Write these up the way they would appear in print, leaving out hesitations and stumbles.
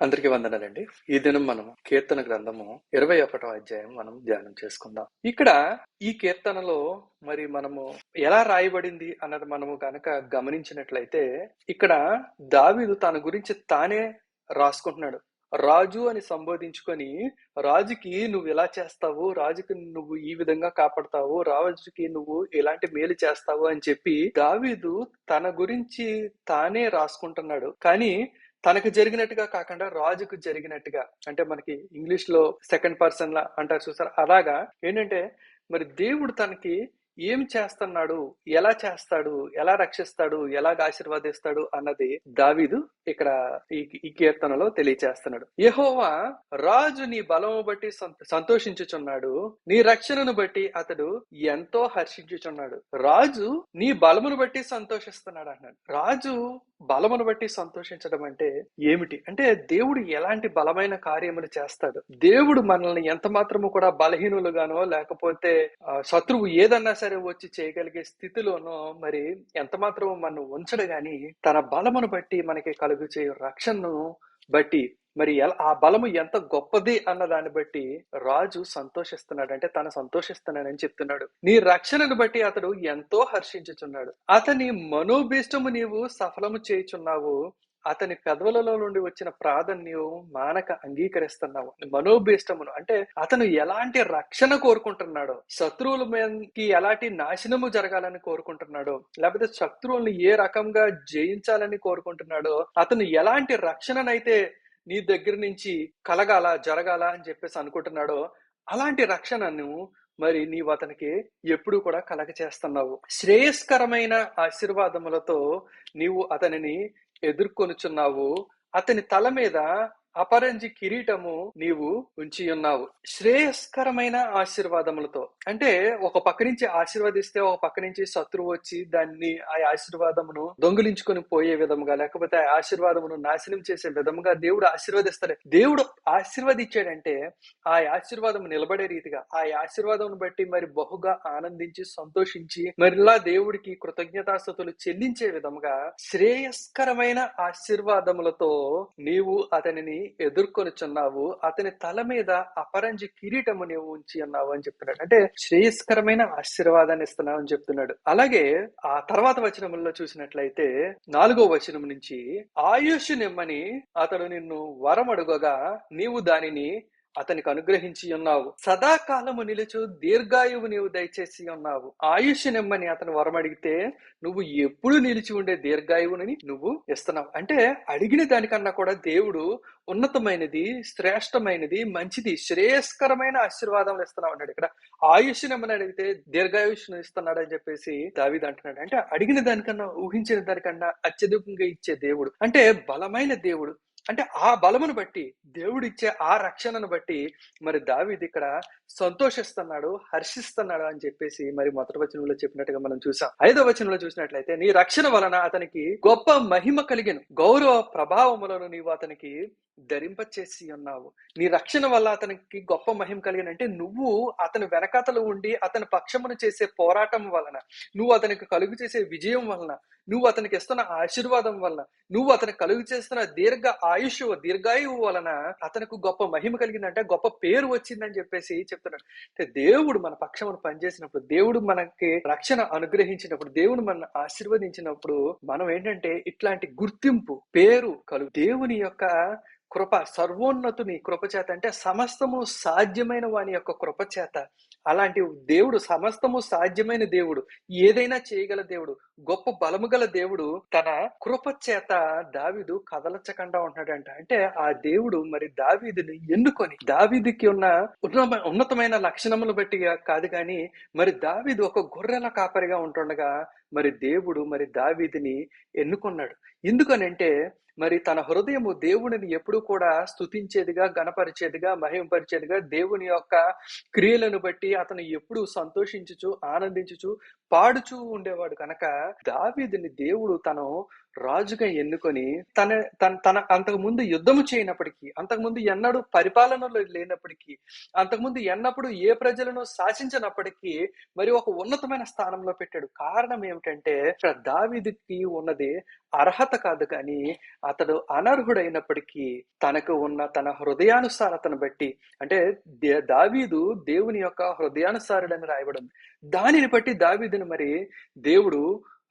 అందరికీ వందనాలండి. ఈ దినం మనం కీర్తన గ్రంథము 21వ అధ్యాయం మనం ధ్యానం చేసుకుందాం. ఇక్కడ ఈ కీర్తనలో మరి మనము ఎలా రాయబడింది అన్నది మనము గనక గమనించినట్లయితే ఇక్కడ దావీదు తన గురించి తానే రాసుకుంటున్నాడు. రాజు అని సంబోధించుకొని రాజుకి నువ్వు ఇలా చేస్తావు, రాజుకి నువ్వు ఈ విధంగా కాపాడతావు, రాజుకి నువ్వు ఇలాంటి మేలు చేస్తావు అని చెప్పి దావీదు తన గురించి తానే రాసుకుంటున్నాడు. కానీ తనకు జరిగినట్టుగా కాకుండా రాజుకు జరిగినట్టుగా, అంటే మనకి ఇంగ్లీష్ లో సెకండ్ పర్సన్ లా అంటారు చూసారు, అలాగా ఏంటంటే మరి దేవుడు తనకి ఏం చేస్తున్నాడు, ఎలా చేస్తాడు, ఎలా రక్షిస్తాడు, ఎలాగ ఆశీర్వదిస్తాడు అన్నది దావీదు ఇక్కడ ఈ కీర్తనలో తెలియచేస్తున్నాడు. యెహోవా రాజు నీ బలము బట్టి సంతోషించుచున్నాడు, నీ రక్షణను బట్టి అతడు ఎంతో హర్షించుచున్నాడు. రాజు నీ బలమును బట్టి సంతోషిస్తున్నాడు అన్నాడు. రాజు బలమును బట్టి సంతోషించడం అంటే ఏమిటి అంటే, దేవుడు ఎలాంటి బలమైన కార్యములు చేస్తాడు, దేవుడు మనల్ని ఎంత మాత్రము కూడా బలహీనులుగానో లేకపోతే శత్రువు ఏదన్నా సరే వచ్చి చేయగలిగే స్థితిలోనో మరి ఎంత మాత్రము మనం ఉంచడు గాని తన బలమును బట్టి మనకి కలుగు చేయు రక్షణను బట్టి మరి ఆ బలము ఎంత గొప్పది అన్న దాన్ని బట్టి రాజు సంతోషిస్తున్నాడు. అంటే తను సంతోషిస్తున్నాడని చెప్తున్నాడు. నీ రక్షణను బట్టి అతడు ఎంతో హర్షించుచున్నాడు. అతని మనోభీష్టము నీవు సఫలము చేయుచున్నావు, అతని పెదవులలో నుండి వచ్చిన ప్రార్థన నీవు మానక అంగీకరిస్తున్నావు. మనోభీష్టమును అంటే అతను ఎలాంటి రక్షణ కోరుకుంటున్నాడో, శత్రువుల మీదకి ఎలాంటి నాశనము జరగాలని కోరుకుంటున్నాడో, లేకపోతే శత్రువుల్ని ఏ రకంగా జయించాలని కోరుకుంటున్నాడో, అతను ఎలాంటి రక్షణనైతే నీ దగ్గర నుంచి జరగాల అని చెప్పేసి అనుకుంటున్నాడో అలాంటి రక్షణను మరి నీవు అతనికి ఎప్పుడు కూడా కలగ చేస్తున్నావు. శ్రేయస్కరమైన ఆశీర్వాదములతో నీవు అతనిని ఎదుర్కొనుచున్నావు, అతని తల మీద అపరంజి కిరీటము నీవు ఉంచి ఉన్నావు. శ్రేయస్కరమైన ఆశీర్వాదములతో అంటే ఒక పక్క నుంచి ఆశీర్వదిస్తే ఒక పక్క నుంచి శత్రువు వచ్చి దాన్ని ఆ ఆశీర్వాదమును దొంగిలించుకొని పోయే విధముగా, లేకపోతే ఆ ఆశీర్వాదమును నాశనం చేసే విధముగా దేవుడు ఆశీర్వదిస్తాడు. దేవుడు ఆశీర్వదించాడంటే ఆ ఆశీర్వాదము నిలబడే రీతిగా, ఆ ఆశీర్వాదమును బట్టి మరి బహుగా ఆనందించి సంతోషించి మరిలా దేవుడికి కృతజ్ఞతాస్తుతులు చెల్లించే విధముగా శ్రేయస్కరమైన ఆశీర్వాదములతో నీవు అతనిని ఎదుర్కొనుచున్నావు, అతని తల మీద అపరంజి కిరీటము నీవు ఉంచి ఉన్నావు అని చెప్తున్నాడు. అంటే శ్రేయస్కరమైన ఆశీర్వాదాన్ని ఇస్తున్నావు అని చెప్తున్నాడు. అలాగే ఆ తర్వాత వచనముల్లో చూసినట్లయితే 4వ వచనం నుంచి ఆయుష్ నిమ్మని అతడు నిన్ను వరమడుగగా నీవు దానిని అతనికి అనుగ్రహించి ఉన్నావు, సదాకాలము నిలుచు దీర్ఘాయువు నీవు దయచేసి ఉన్నావు. ఆయుష్ నిమ్మని అతను వరమడిగితే నువ్వు ఎప్పుడు నిలిచి ఉండే దీర్ఘాయువుని నువ్వు ఇస్తున్నావు. అంటే అడిగిన దానికన్నా కూడా దేవుడు ఉన్నతమైనది, శ్రేష్టమైనది, మంచిది, శ్రేయస్కరమైన ఆశీర్వాదం ఇస్తున్నావు అన్నాడు. ఇక్కడ ఆయుష్ నిమ్మని అడిగితే దీర్ఘాయుష్ను ఇస్తున్నాడు అని చెప్పేసి దావీదు అంటున్నాడు. అంటే అడిగిన దానికన్నా, ఊహించిన దానికన్నా అత్యధికంగా ఇచ్చే దేవుడు, అంటే బలమైన దేవుడు. అంటే ఆ బలమును బట్టి, దేవుడు ఇచ్చే ఆ రక్షణను బట్టి మరి దావీదు ఇక్కడ సంతోషిస్తున్నాడు, హర్షిస్తున్నాడు అని చెప్పేసి మరి మొదటి వచనంలో చెప్పినట్టుగా మనం చూసాం. 5వ వచనంలో చూసినట్లయితే నీ రక్షణ వలన అతనికి గొప్ప మహిమ కలిగెను, గౌరవ ప్రభావములను నీవు అతనికి ధరింపచేసి ఉన్నావు. నీ రక్షణ వల్ల అతనికి గొప్ప మహిమ కలిగిన అంటే నువ్వు అతని వెనకాతలు ఉండి అతని పక్షమును చేసే పోరాటం వలన, నువ్వు అతనికి కలుగు చేసే విజయం వలన, నువ్వు అతనికి ఇస్తున్న ఆశీర్వాదం వలన, నువ్వు అతనికి కలుగు చేస్తున్న దీర్ఘాయువు వలన అతనికి గొప్ప మహిమ కలిగిందంటే గొప్ప పేరు వచ్చిందని చెప్పేసి చెప్తున్నాడు. అంటే దేవుడు మన పక్షమును పనిచేసినప్పుడు, దేవుడు మనకి రక్షణ అనుగ్రహించినప్పుడు, దేవుడు మన ఆశీర్వదించినప్పుడు మనం ఏంటంటే ఇట్లాంటి గుర్తింపు, పేరు కలుగు. దేవుని యొక్క కృప, సర్వోన్నతుని కృపచేత, అంటే సమస్తము సాధ్యమైన వాని యొక్క కృపచేత, అలాంటి దేవుడు, సమస్తము సాధ్యమైన దేవుడు, ఏదైనా చేయగల దేవుడు, గొప్ప బలము గల దేవుడు తన కృపచేత దావీదు కదలచకుండా ఉంటున్నాడంట. అంటే ఆ దేవుడు మరి దావీదుని ఎన్నుకొని, దావీదుకి ఉన్న ఉన్నతమైన లక్షణములు బట్టి కాదు కానీ మరి దావీదు ఒక గొర్రెల కాపరిగా ఉంటుండగా మరి దేవుడు మరి దావీదుని ఎన్నుకున్నాడు. ఎందుకనంటే మరి తన హృదయము దేవుడిని ఎప్పుడు కూడా స్తుతించేదిగా, గణపరిచేదిగా, మహిమపరిచేదిగా, దేవుని యొక్క క్రియలను బట్టి అతను ఎప్పుడు సంతోషించుచు, ఆనందించుచు, పాడుచూ ఉండేవాడు కనుక దావీదుని దేవుడు తను రాజుగా ఎన్నుకొని తన తన తన అంతకు ముందు యుద్ధము చేయనప్పటికీ, అంతకుముందు ఎన్నడూ పరిపాలనలో లేనప్పటికీ, అంతకుముందు ఎన్నప్పుడు ఏ ప్రజలను శాసించినప్పటికీ మరి ఒక ఉన్నతమైన స్థానంలో పెట్టాడు. కారణం ఏమిటంటే ఇక్కడ దావీదుకి ఉన్నది అర్హత కాదు కానీ అతడు అనర్హుడైనప్పటికీ తనకు ఉన్న తన హృదయానుసారతను బట్టి, అంటే దావీదు దేవుని యొక్క హృదయానుసారుడని రాయబడింది. దానిని బట్టి దావీదుని మరి దేవుడు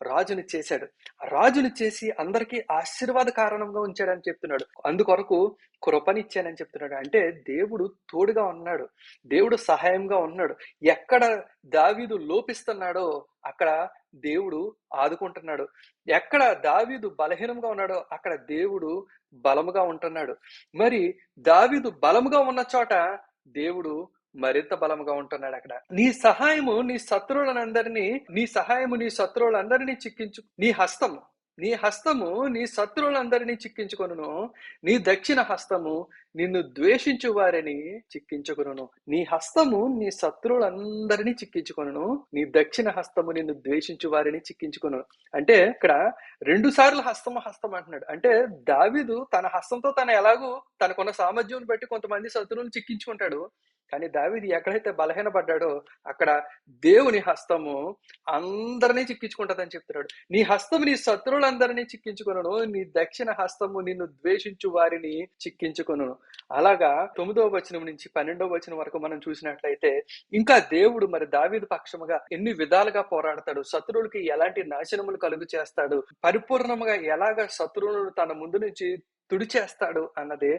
రాజుని చేశాడు. రాజుని చేసి అందరికీ ఆశీర్వాద కారణంగా ఉంచాడని చెప్తున్నాడు. అందుకొరకు కృపనిచ్చానని చెప్తున్నాడు. అంటే దేవుడు తోడుగా ఉన్నాడు, దేవుడు సహాయంగా ఉన్నాడు. ఎక్కడ దావీదు లోపిస్తున్నాడో అక్కడ దేవుడు ఆదుకుంటున్నాడు. ఎక్కడ దావీదు బలహీనంగా ఉన్నాడో అక్కడ దేవుడు బలముగా ఉంటున్నాడు. మరి దావీదు బలముగా ఉన్న చోట దేవుడు మరింత బలముగా ఉంటున్నాడు. అక్కడ నీ సహాయము నీ శత్రువులందరినీ చిక్కించు. నీ హస్తము నీ శత్రువులందరినీ చిక్కించుకొనును. నీ దక్షిణ హస్తము నిన్ను ద్వేషించు వారిని చిక్కించుకొనును. నీ హస్తము నీ శత్రువులందరినీ చిక్కించుకొనును. నీ దక్షిణ హస్తము నిన్ను ద్వేషించు వారిని చిక్కించుకొను. అంటే ఇక్కడ 2 సార్లు హస్తము అంటున్నాడు. అంటే దావీదు తన హస్తంతో ఎలాగూ తనకున్న సామర్థ్యం బట్టి కొంతమంది శత్రువులను చిక్కించుకుంటాడు. కానీ దావీదు ఎక్కడైతే బలహీనపడ్డాడో అక్కడ దేవుని హస్తము అందరినీ చిక్కించుకుంటదని చెప్తున్నాడు. నీ హస్తము నీ శత్రువులందరినీ చిక్కించుకొనును. నీ దక్షిణ హస్తము నిన్ను ద్వేషించు వారిని చిక్కించుకొనును. అలాగా 9వ వచనం నుంచి 12వ వచనం వరకు మనం చూసినట్లయితే ఇంకా దేవుడు మరి దావీదు పక్షముగా ఎన్ని విధాలుగా పోరాడతాడు, శత్రువులకి ఎలాంటి నాశనములు కలుగు చేస్తాడు, పరిపూర్ణముగా ఎలాగ శత్రువులను తన ముందు నుంచి తుడిచేస్తాడు అన్నది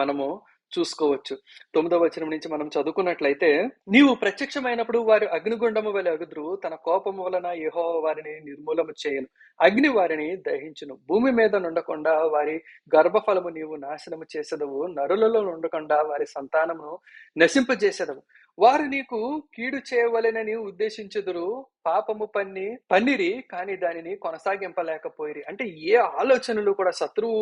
మనము చూసుకోవచ్చు. 9వ వచనం నుంచి మనం చదువుకున్నట్లయితే, నీవు ప్రత్యక్షమైనప్పుడు వారు అగ్నిగుండము వలె అగుదురు. తన కోపము వలన యెహోవా వారిని నిర్మూలము చేయను. అగ్ని వారిని దహించును. భూమి మీద నుండకుండా వారి గర్భఫలము నీవు నాశనము చేసేదవు. నరులలో నుండకుండా వారి సంతానమును నశింపజేసేదవు. వారు నీకు కీడు చేయవలెనని ఉద్దేశించుదురు. పాపము పన్నిరి కానీ దానిని కొనసాగింపలేకపోయిరి. అంటే ఏ ఆలోచనలు కూడా శత్రువు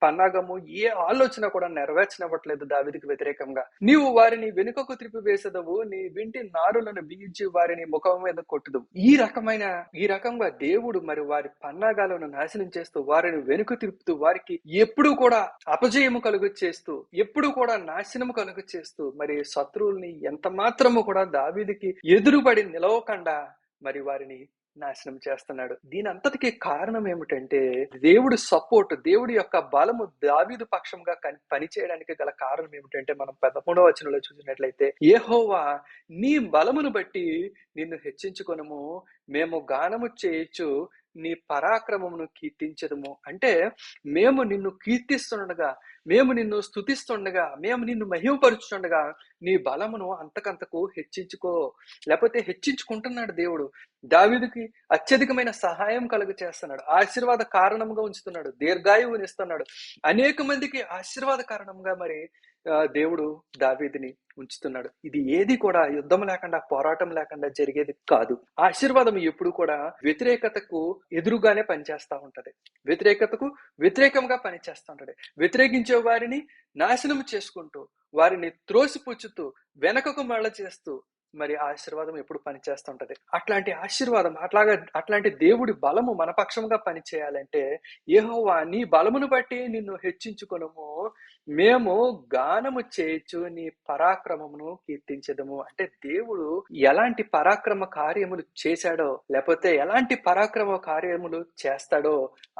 పన్నాగము ఏ ఆలోచన కూడా నెరవేర్చనివ్వట్లేదు దావీదుకు వ్యతిరేకంగా. నీవు వారిని వెనుకకు త్రిప్పివేసెదవు. నీ వింటి నారులను బిగించి వారిని ముఖం మీద కొట్టుదవు. ఈ రకంగా దేవుడు మరి వారి పన్నాగాలను నాశనం చేస్తూ వారిని వెనుక తిప్పుతూ వారికి ఎప్పుడు కూడా అపజయము కలుగు చేస్తూ ఎప్పుడు కూడా నాశనము కలుగు చేస్తూ మరి శత్రువుల్ని ఎంత మాత్రము కూడా దావీదుకి ఎదురుపడి నిలవకుండా మరి వారిని నాశనం చేస్తున్నాడు. దీని అంతటికి కారణం ఏమిటంటే దేవుడి సపోర్ట్, దేవుడి యొక్క బలము దావీదు పక్షంగా పనిచేయడానికి గల కారణం ఏమిటంటే మనం 13వ వచనంలో చూసినట్లయితే, యెహోవా నీ బలమును బట్టి నిన్ను హెచ్చించుకొనుము, మేము గానము చేయొచ్చు నీ పరాక్రమమును కీర్తించదము. అంటే మేము నిన్ను కీర్తిస్తుండగా, మేము నిన్ను స్తుతిస్తుండగా, మేము నిన్ను మహిమపరుచుతుండగా నీ బలమును అంతకంతకు హెచ్చించుకో. లేకపోతే హెచ్చించుకుంటున్నాడు దేవుడు. దావీదుకి అత్యధికమైన సహాయం కలుగ చేస్తున్నాడు, ఆశీర్వాద కారణంగా ఉంచుతున్నాడు, దీర్ఘాయువునిస్తున్నాడు. అనేక మందికి ఆశీర్వాద కారణంగా మరి దేవుడు దావీదుని ఉంచుతున్నాడు. ఇది ఏది కూడా యుద్ధం లేకుండా, పోరాటం లేకుండా జరిగేది కాదు. ఆశీర్వాదం ఎప్పుడు కూడా వ్యతిరేకతకు ఎదురుగానే పనిచేస్తా ఉంటది, వ్యతిరేకతకు వ్యతిరేకంగా పనిచేస్తూ ఉంటది. వ్యతిరేకించే వారిని నాశనం చేసుకుంటూ, వారిని త్రోసిపుచ్చుతూ, వెనకకు మళ్ళ చేస్తూ మరి ఆశీర్వాదం ఎప్పుడు పనిచేస్తుంటది. అట్లాంటి ఆశీర్వాదం, అట్లాంటి దేవుడి బలము మన పక్షంగా పనిచేయాలంటే, యెహోవా నీ బలమును బట్టి నిన్ను హెచ్చించుకొనుము, మేము గానము చేయొచ్చు నీ పరాక్రమమును కీర్తించదము. అంటే దేవుడు ఎలాంటి పరాక్రమ కార్యములు చేశాడో, లేకపోతే ఎలాంటి పరాక్రమ కార్యములు చేస్తాడో,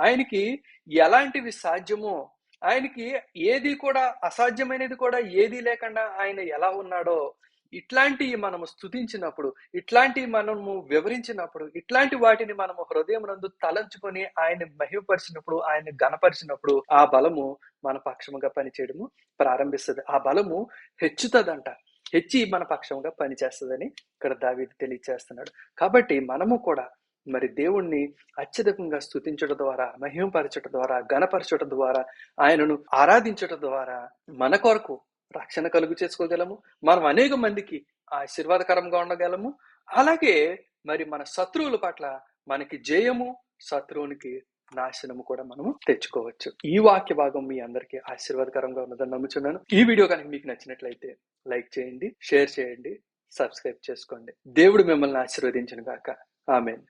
ఆయనకి ఎలాంటివి సాధ్యమో, ఆయనకి ఏది కూడా అసాధ్యమైనది కూడా ఏది లేకుండా ఆయన ఎలా ఉన్నాడో, ఇట్లాంటివి మనము స్తుతించినప్పుడు, ఇట్లాంటివి మనము వివరించినప్పుడు, ఇట్లాంటి వాటిని మనము హృదయం నందు తలంచుకొని ఆయన మహిమపరిచినప్పుడు, ఆయన ఘనపరిచినప్పుడు ఆ బలము మన పక్షముగా పనిచేయడము ప్రారంభిస్తుంది. ఆ బలము హెచ్చుతుందంట, హెచ్చి మన పక్షముగా పనిచేస్తుందని ఇక్కడ దావీదు తెలియచేస్తున్నాడు. కాబట్టి మనము కూడా మరి దేవుణ్ణి అత్యధికంగా స్తుతించడం ద్వారా, మహిమపరచడం ద్వారా, ఘనపరచడం ద్వారా, ఆయనను ఆరాధించడం ద్వారా మన కొరకు రక్షణ కలుగు చేసుకోగలము. మనం అనేక మందికి ఆశీర్వాదకరంగా ఉండగలము. అలాగే మరి మన శత్రువుల పట్ల మనకి జయము, శత్రువునికి నాశనము కూడా మనము తెచ్చుకోవచ్చు. ఈ వాక్య భాగం మీ అందరికీ ఆశీర్వాదకరంగా ఉన్నదని నమ్ముచున్నాను. ఈ వీడియో కనుక మీకు నచ్చినట్లయితే లైక్ చేయండి, షేర్ చేయండి, సబ్స్క్రైబ్ చేసుకోండి. దేవుడు మిమ్మల్ని ఆశీర్వదించును గాక. ఆమేన్.